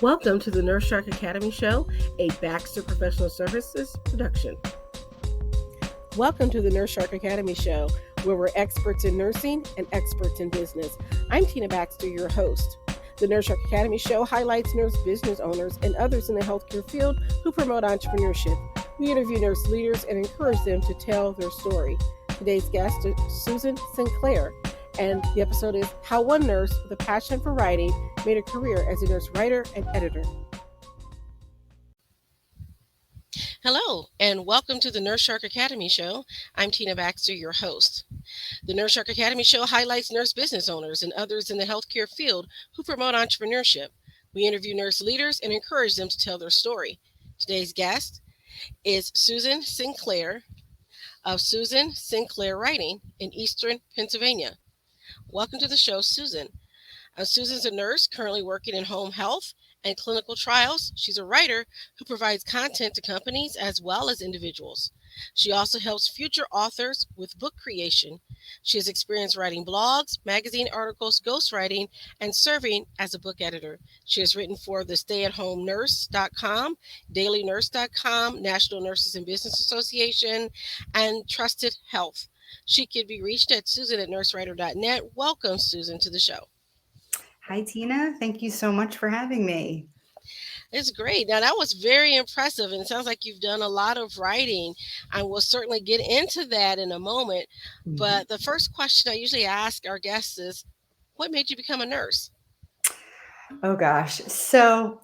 Welcome to the Nurse Shark Academy Show, a Baxter Professional Services production. Welcome to the Nurse Shark Academy Show, where we're experts in nursing and experts in business. I'm Tina Baxter, your host. The Nurse Shark Academy Show highlights nurse business owners and others in the healthcare field who promote entrepreneurship. We interview nurse leaders and encourage them to tell their story. Today's guest is Susan Sinclair, and the episode is How One Nurse with a Passion for Writing Made a Career as a Nurse Writer and Editor. Hello, and welcome to the Nurse Shark Academy Show. I'm Tina Baxter, your host. The Nurse Shark Academy Show highlights nurse business owners and others in the healthcare field who promote entrepreneurship. We interview nurse leaders and encourage them to tell their story. Today's guest is Susan Sinclair of Susan Sinclair Writing in Eastern Pennsylvania. Welcome to the show, Susan. Susan's a nurse currently working in home health and clinical trials. She's a writer who provides content to companies as well as individuals. She also helps future authors with book creation. She has experience writing blogs, magazine articles, ghostwriting, and serving as a book editor. She has written for the StayAtHomeNurse.com, DailyNurse.com, National Nurses in Business Association, and Trusted Health. She can be reached at Susan@nursewriter.net. Welcome, Susan, to the show. Hi, Tina. Thank you so much for having me. It's great. Now, that was very impressive, and it sounds like you've done a lot of writing, and we'll certainly get into that in a moment. But the first question I usually ask our guests is, what made you become a nurse? Oh, gosh. So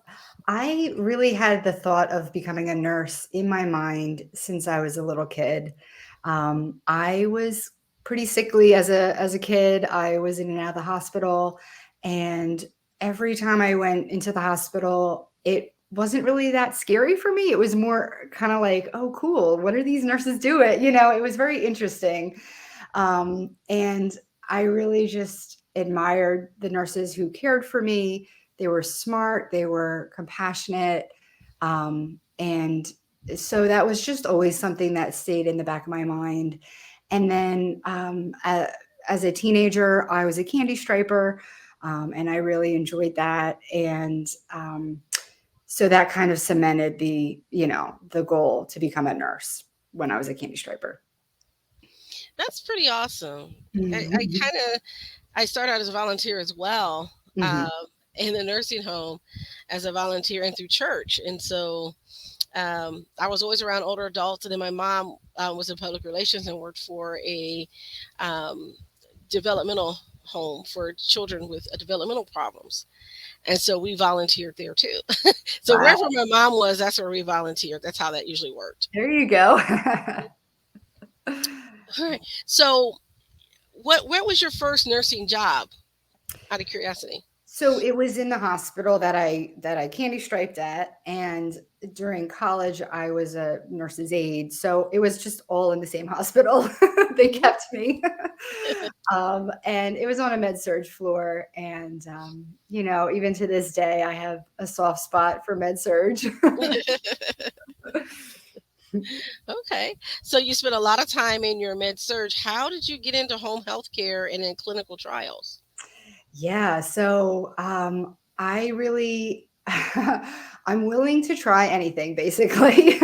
I really had the thought of becoming a nurse in my mind since I was a little kid. I was pretty sickly as a kid. I was in and out of the hospital, and every time I went into the hospital, it wasn't really that scary for me. It was more kind of like, oh, cool. What are these nurses doing? It was very interesting. And I really just admired the nurses who cared for me. They were smart, they were compassionate. And so that was just always something that stayed in the back of my mind. And then as a teenager, I was a candy striper, and I really enjoyed that. And so that kind of cemented the goal to become a nurse when I was a candy striper. That's pretty awesome. Mhm. I started out as a volunteer as well, Mhm. in the nursing home as a volunteer and through church. And so I was always around older adults. And then my mom was in public relations and worked for a developmental home for children with developmental problems. And so we volunteered there too. So Wow. wherever my mom was, that's where we volunteered. That's how that usually worked. There you go. All right. So where was your first nursing job, out of curiosity? So it was in the hospital that I candy striped at, and during college I was a nurse's aide. So it was just all in the same hospital. They Mhm. kept me. And it was on a med surge floor. And even to this day, I have a soft spot for med surge. Okay. So you spent a lot of time in your med surge. How did you get into home health care and in clinical trials? Yeah, so I really, I'm willing to try anything, basically,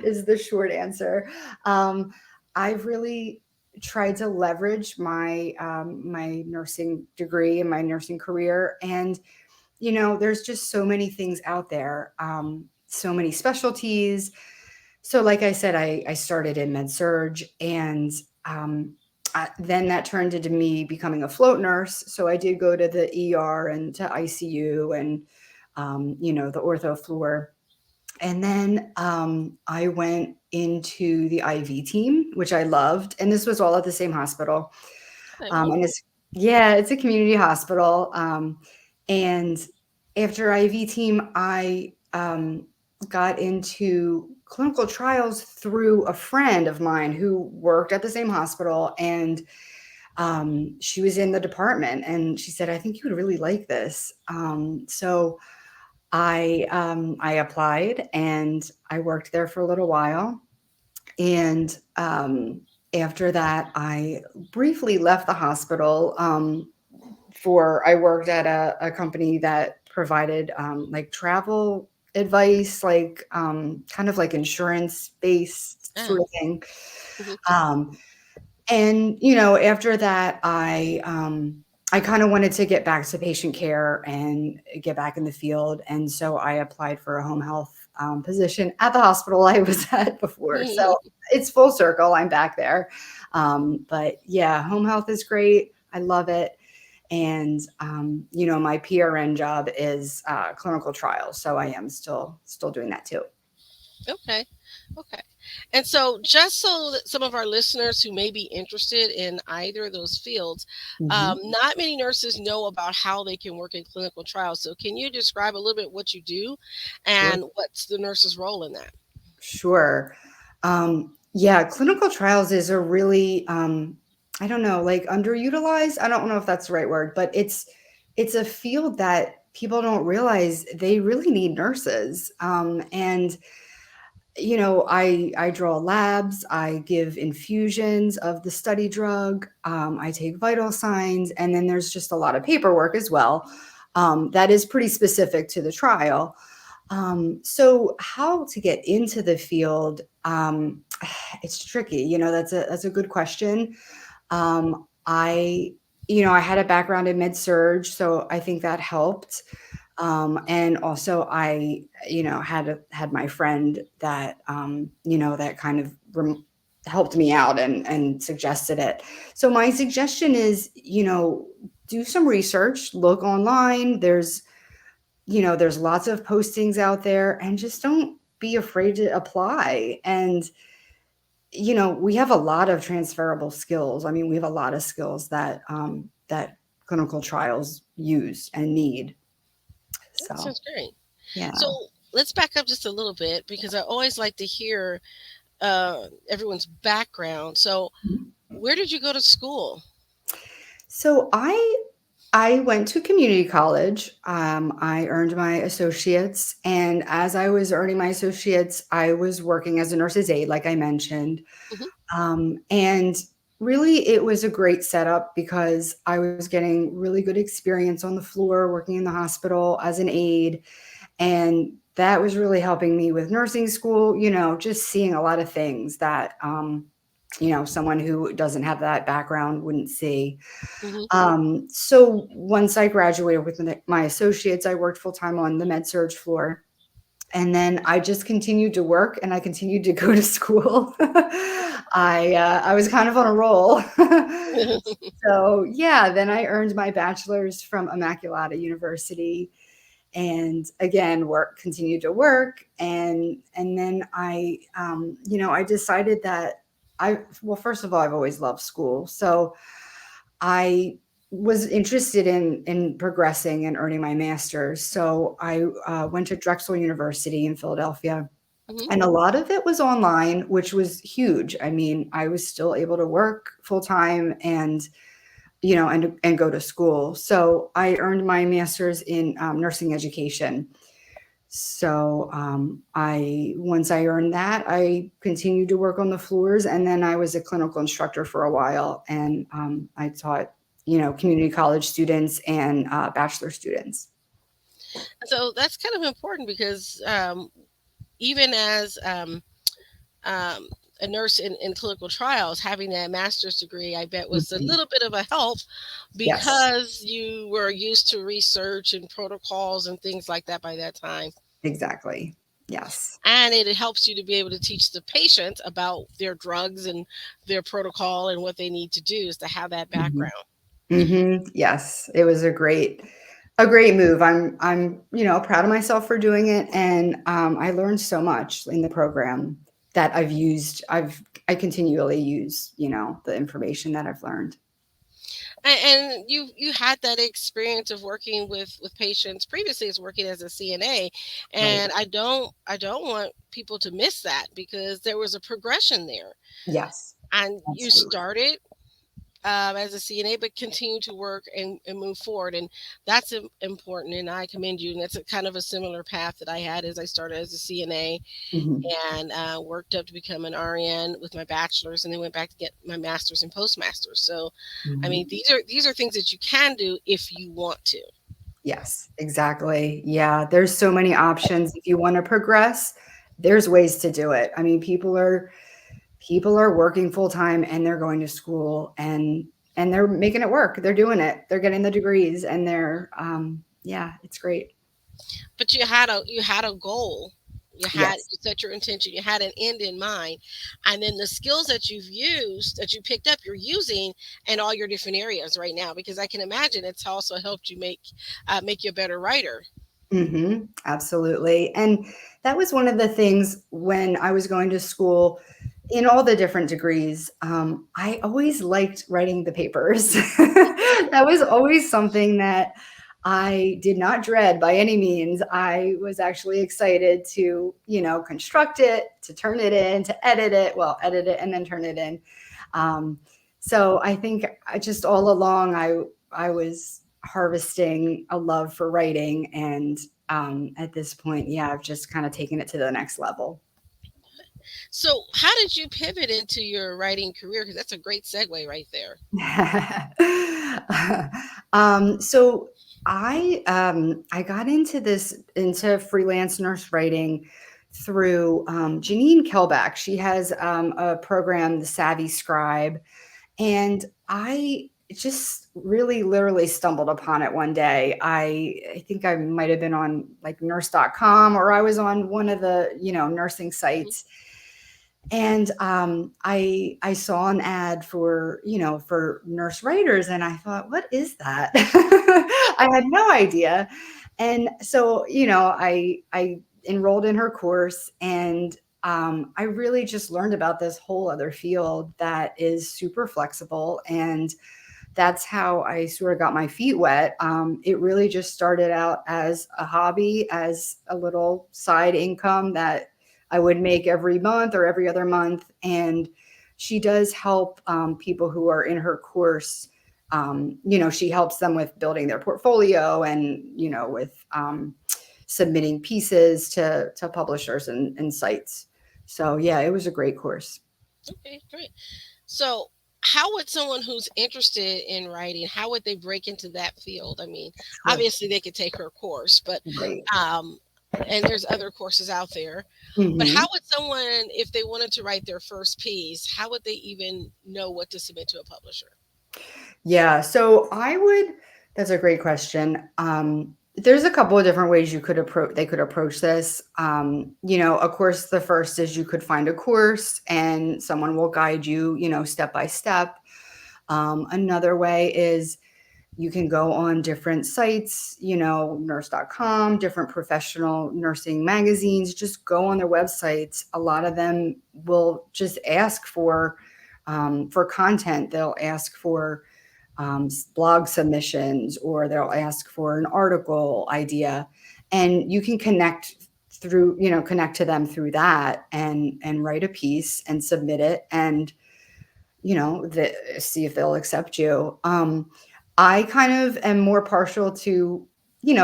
is the short answer. Um, I've really tried to leverage my nursing degree and my nursing career, and there's just so many things out there, so many specialties. So, like I said, I started in med surge, and then that turned into me becoming a float nurse. So I did go to the ER and to ICU and the ortho floor, and then I went into the IV team, which I loved, and this was all at the same hospital. Okay, And wonderful. it's a community hospital. And after IV team, I got into clinical trials through a friend of mine who worked at the same hospital, and she was in the department, and she said, "I think you would really like this." So I applied, and I worked there for a little while, and after that, I briefly left the hospital. I worked at a company that provided like travel advice, like kind of like insurance based sort Ah. of thing. Mhm. Um, and after that, I kind of wanted to get back to patient care and get back in the field, and so I applied for a home health position at the hospital I was at before. So it's full circle. I'm back there. But yeah, home health is great. I love it. And my PRN job is clinical trials, so I am still doing that too. Okay. Okay. And so, just so that some of our listeners who may be interested in either of those fields, Mhm. not many nurses know about how they can work in clinical trials. So, can you describe a little bit what you do Sure. and what's the nurse's role in that? Sure. Yeah, clinical trials is a really, I don't know, like underutilized. I don't know if that's the right word, but it's a field that people don't realize they really need nurses. And I draw labs, I give infusions of the study drug, I take vital signs, and then there's just a lot of paperwork as well. That is pretty specific to the trial. So how to get into the field? It's tricky. That's a good question. I had a background in med surg, so I think that helped. And also I had my friend that that kind of helped me out and suggested it. So my suggestion is, do some research, look online. There's lots of postings out there, and just don't be afraid to apply. And we have a lot of transferable skills. I mean, we have a lot of skills that clinical trials use and need. That So, sounds great. So, yeah. let's back up just a little bit because I always like to hear everyone's background. So, where did you go to school? So I went to community college. I earned my associates, and as I was earning my associates, I was working as a nurse's aide, like I mentioned. Hmm. And really, it was a great setup because I was getting really good experience on the floor, working in the hospital as an aide, and that was really helping me with nursing school. Just seeing a lot of things that someone who doesn't have that background wouldn't see. Hmm. So once I graduated with my associates, I worked full time on the med surge floor. And then I just continued to work and I continued to go to school. I was kind of on a roll. So yeah, then I earned my bachelor's from Immaculata University, and again continued to work. And then I decided that well, first of all, I've always loved school. So I was interested in progressing and earning my master's. So I went to Drexel University in Philadelphia, Hmm. and a lot of it was online, which was huge. I mean, I was still able to work full time and and go to school. So I earned my master's in nursing education. So I once I earned that, I continued to work on the floors, and then I was a clinical instructor for a while, and I taught community college students and bachelor students. So that's kind of important because even as a nurse in clinical trials, having that master's degree, I bet, was a Mhm. little bit of a help Yes, because you were used to research and protocols and things like that by that time. exactly. Yes. And it helps you to be able to teach the patient about their drugs and their protocol and what they need to do is to have that Mhm. background. Yes, it was a great move. I'm proud of myself for doing it, and I learned so much in the program that I continually use, the information that I've learned. And you had that experience of working with patients previously as working as a CNA, Right. and I don't want people to miss that because there was a progression there, Yes, and you absolutely. started as a CNA, but continue to work and move forward. And that's important. And I commend you. And that's a kind of a similar path that I had as I started as a CNA Mhm. and worked up to become an RN with my bachelor's, and then went back to get my master's and postmaster's. So, I mean, Mhm. these are things that you can do if you want to. Yes, exactly. Yeah, there's so many options. If you wanna progress, there's ways to do it. I mean, people are working full time and they're going to school and they're making it work. They're doing it. They're getting the degrees and yeah, it's great. But you had a goal. Yes. You set your intention. You had an end in mind, and then the skills that you've used that you picked up, you're using in all your different areas right now. Because I can imagine it's also helped you make you a better writer. Absolutely. And that was one of the things when I was going to school in all the different degrees. I always liked writing the papers. That was always something that I did not dread by any means. I was actually excited to, construct it, to turn it in, to edit it, well, edit it and then turn it in. Um, so I think I just all along I was harvesting a love for writing, and at this point, yeah, I've just kind of taken it to the next level. So, how did you pivot into your writing career? Because that's a great segue right there. So I got into freelance nurse writing through Janine Kelbeck. She has a program, the Savvy Scribe, and I just really literally stumbled upon it one day. I think I might have been on like nurse.com, or I was on one of the, nursing Mhm. sites. And I saw an ad for, for nurse writers, and I thought, what is that? I had no idea. And so, I enrolled in her course, and I really just learned about this whole other field that is super flexible. And that's how I sort of got my feet wet. It really just started out as a hobby, as a little side income that I would make every month or every other month. And she does help people who are in her course. She helps them with building their portfolio and, with submitting pieces to publishers and sites. So, yeah, it was a great course. Okay, great. So, how would someone who's interested in writing, how would they break into that field? I mean, Sure. obviously they could take her course, but Right. um, and there's other courses out there. But how Mhm. would someone, if they wanted to write their first piece, how would they even know what to submit to a publisher? Yeah, so that's a great question. There's a couple of different ways they could approach this. Of course, the first is you could find a course and someone will guide you, step by step. Another way is you can go on different sites, nurse.com, different professional nursing magazines, just go on their websites. A lot of them will just ask for content. They'll ask for blog submissions, or they'll ask for an article idea, and you can connect to them through that and write a piece and submit it, and see if they'll accept you. I kind of am more partial to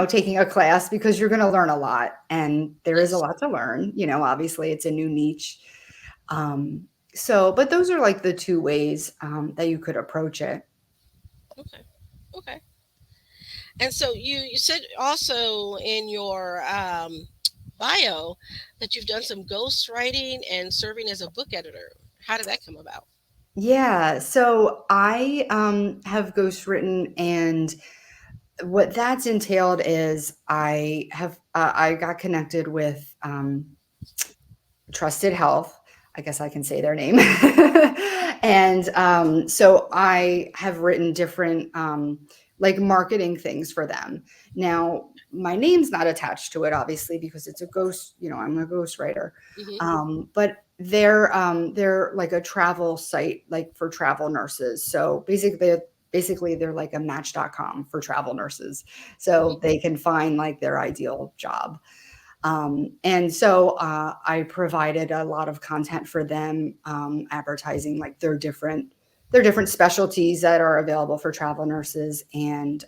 taking a class, because you're going to learn a lot, and there is a Yes. lot to learn. Obviously it's a new niche. um, but those are like the two ways that you could approach it. Okay. Okay. And so you said also in your bio that you've done some ghost writing and serving as a book editor. How did that come about? Yeah, so I have ghostwritten, and what that's entailed is I got connected with Trusted Health. I guess I can say their name. And so I have written different like marketing things for them. Now, my name's not attached to it, obviously, because it's a ghost, I'm a ghostwriter. Hmm. But they're like a travel site, like for travel nurses. So basically they're like a match.com for travel nurses. So Hmm. they can find like their ideal job. And so I provided a lot of content for them, advertising like their different there are different specialties that are available for travel nurses and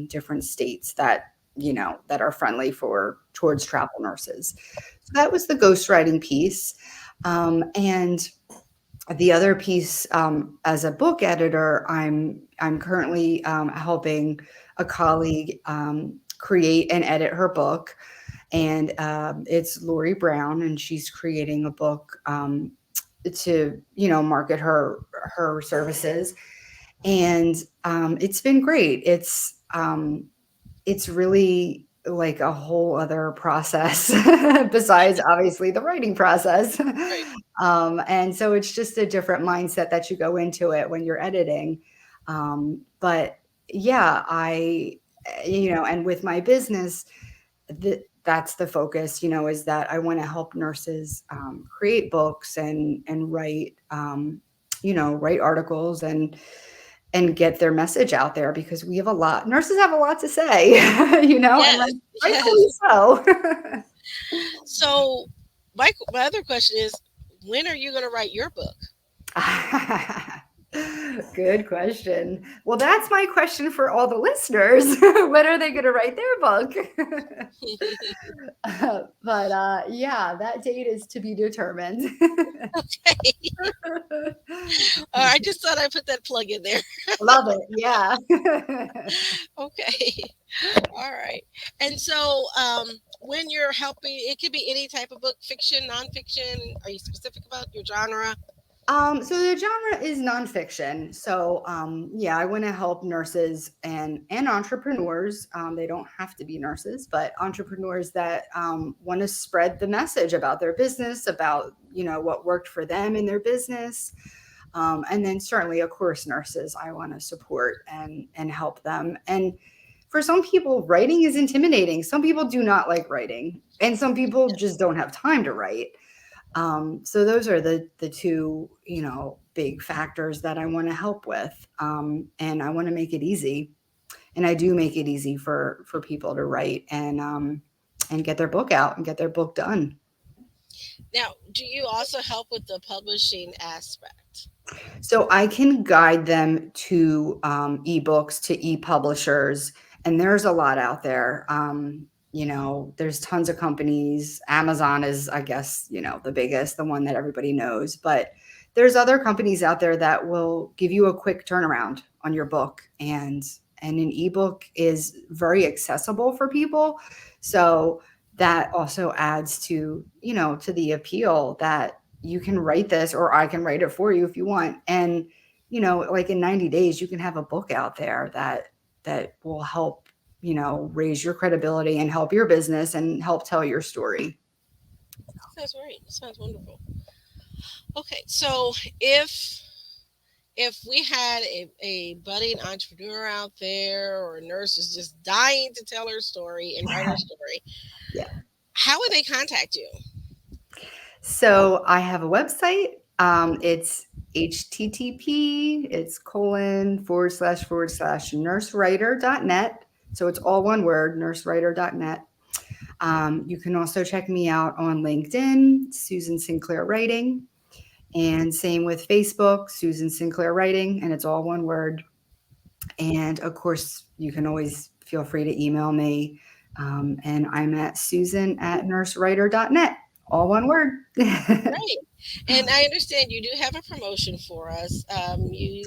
different states that that are friendly for towards travel nurses. So that was the ghostwriting piece, and the other piece, as a book editor, I'm currently helping a colleague create and edit her book, and it's Lori Brown, and she's creating a book to market her services, and it's been great. It's really like a whole other process besides obviously the writing process. Right. And so it's just a different mindset that you go into it when you're editing. But yeah, and with my business, that's the focus, is that I want to help nurses create books and write, write articles and get their message out there because we have a lot nurses have a lot to say, and Yes. rightfully Yes. so. So my other question is, when are you going to write your book? Good question. Well, that's my question for all the listeners. When are they going to write their book? But yeah, that date is to be determined. Okay. I just thought I'd put that plug in there. Love it. Yeah. Okay. All right. And so, when you're helping, it could be any type of book, fiction, nonfiction. Are you specific about your genre? So the genre is nonfiction. So yeah, I want to help nurses and entrepreneurs. They don't have to be nurses, but entrepreneurs that want to spread the message about their business, about what worked for them in their business, and then certainly, of course, nurses. I want to support and help them. And for some people, writing is intimidating. Some people do not like writing, and some people just don't have time to write. So those are the two, big factors that I want to help with, and I want to make it easy, and I do make it easy for people to write and get their book out and get their book done. Now, do you also help with the publishing aspect? So I can guide them to ebooks, to e-publishers, and there's a lot out there. There's tons of companies. Amazon is, I guess, the biggest, the one that everybody knows. But there's other companies out there that will give you a quick turnaround on your book, and an ebook is very accessible for people. So that also adds to the appeal that you can write this or I can write it for you if you want. And, like in 90 days, you can have a book out there that will help, raise your credibility and help your business and help tell your story. Sounds great. Sounds wonderful. Okay, so if we had a budding entrepreneur out there, or a nurse is just dying to tell her story and write her story, Yeah. how would they contact you? So I have a website. It's HTTP, it's colon / nursewriter.net. So it's all one word, nursewriter.net. You can also check me out on LinkedIn, Susan Sinclair Writing, and same with Facebook, Susan Sinclair Writing, and it's all one word. And of course, you can always feel free to email me. And I'm at susan@nursewriter.net, all one word. Right. And I understand you do have a promotion for us. You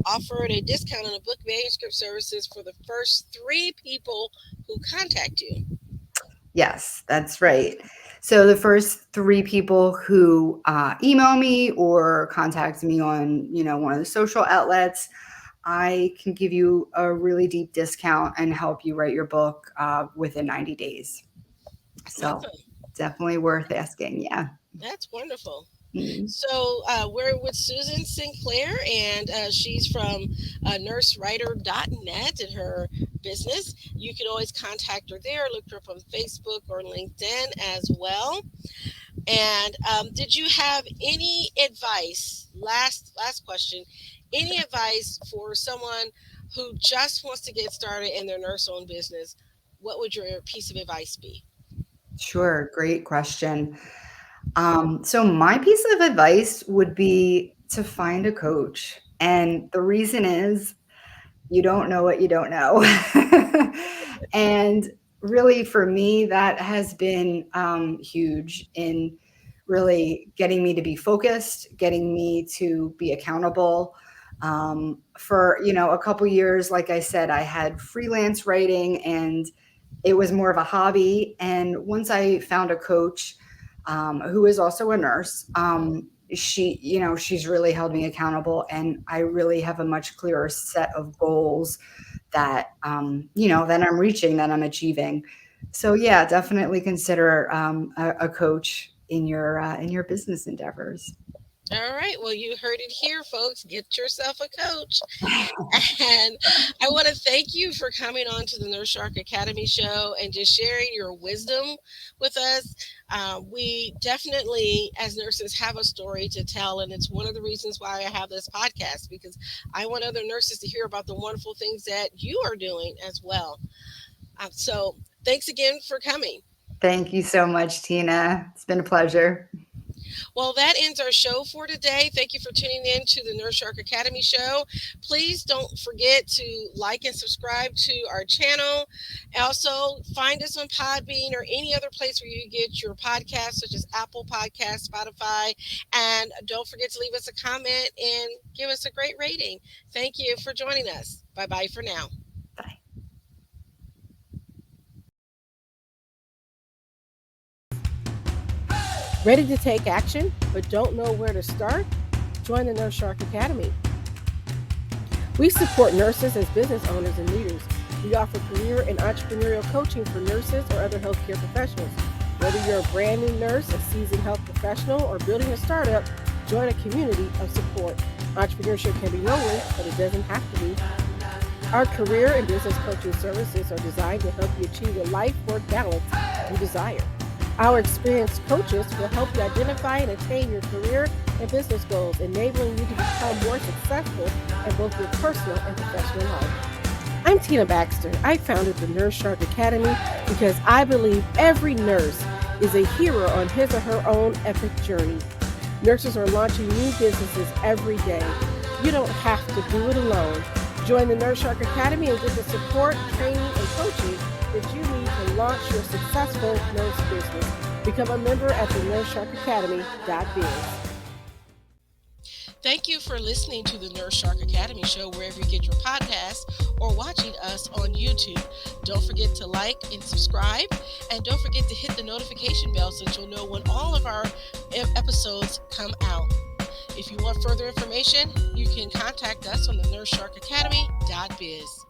offered a discount on the book manuscript services for the first three people who contact you. Yes, that's right. So the first three people who email me or contact me on, one of the social outlets, I can give you a really deep discount and help you write your book within 90 days. So Awesome. definitely worth asking. Yeah. That's wonderful. Mhm. So we're with Susan Sinclair, and she's from nursewriter.net and her business. You can always contact her there. Look her up on Facebook or LinkedIn as well. And did you have any advice? Last question. Any advice for someone who just wants to get started in their nurse-owned business? What would your piece of advice be? Sure. Great question. So my piece of advice would be to find a coach. And the reason is you don't know what you don't know. And really, for me, that has been huge in really getting me to be focused, getting me to be accountable. For a couple years, like I said, I had freelance writing, and it was more of a hobby. And once I found a coach who is also a nurse, she's really held me accountable, and I really have a much clearer set of goals that that I'm reaching, that I'm achieving. So yeah, definitely consider a coach in your business endeavors. All right. Well, you heard it here, folks. Get yourself a coach. And I want to thank you for coming on to the Nurse Shark Academy show and just sharing your wisdom with us. We definitely, as nurses, have a story to tell. And it's one of the reasons why I have this podcast, because I want other nurses to hear about the wonderful things that you are doing as well. So thanks again for coming. Thank you so much, Tina. It's been a pleasure. Well, that ends our show for today. Thank you for tuning in to the Nurse Shark Academy show. Please don't forget to like and subscribe to our channel. Also, find us on Podbean or any other place where you get your podcasts, such as Apple Podcasts, Spotify. And don't forget to leave us a comment and give us a great rating. Thank you for joining us. Bye bye for now. Bye. Ready to take action but don't know where to start? Join the Nurse Shark Academy. We support nurses as business owners and leaders. We offer career and entrepreneurial coaching for nurses or other healthcare professionals. Whether you're a brand new nurse, a seasoned health professional, or building a startup, join a community of support. Entrepreneurship can be lonely, but it doesn't have to be. Our career and business coaching services are designed to help you achieve the life work balance you desire. Our experienced coaches will help you identify and attain your career and business goals, enabling you to become more successful in both your personal and professional life. I'm Tina Baxter. I founded the Nurse Shark Academy because I believe every nurse is a hero on his or her own epic journey. Nurses are launching new businesses every day. You don't have to do it alone. Join the Nurse Shark Academy and get the support, training, and coaching that you need to launch your successful nurse business. Become a member at the nursesharkacademy.biz. Thank you for listening to the Nurse Shark Academy show wherever you get your podcasts or watching us on YouTube. Don't forget to like and subscribe, and don't forget to hit the notification bell so that you'll know when all of our episodes come out. If you want further information, you can contact us on the nursesharkacademy.biz.